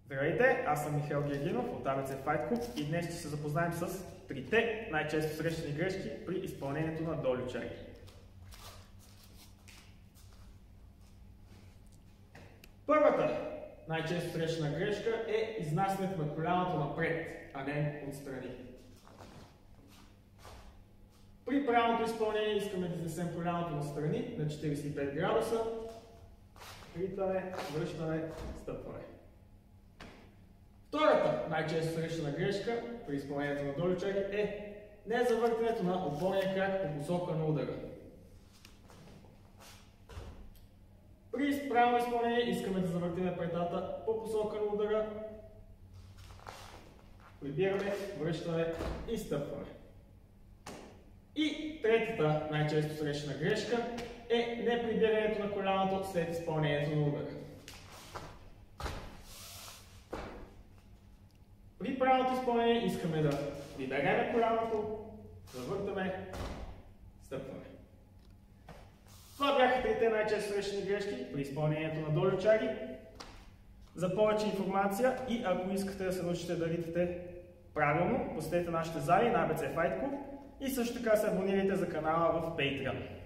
Здравейте, аз съм Михаил Гергинов от ABC Fight Club и днес ще се запознаем с трите най-често срещани грешки при изпълнението на долю чаги. Първата най-често срещана грешка е изнасянето на коляното напред, а не отстрани. При правилното изпълнение искаме да изнесем коляното настрани на 45 градуса. Притваме, връщаме, стъпваме. Втората най-често срещана грешка при изпълнението на долю чаги е незавъртането на опорния крак по посока на удара. При правилно изпълнение искаме да завъртим предата по посока на удара. Прибираме, връщаме и стъпваме. И третата най-често срещана грешка е неприбирането на коляното след изпълнението на удара. При правилното изпълнение искаме да приберем коляното, завъртаме, стъпваме. Това бяха трите най-често срещани грешки при изпълнението на долю чаги. За повече информация и ако искате да се научите да ритате правилно, посетете нашите зали на ABC Fight Club и също така се абонирайте за канала в Patreon.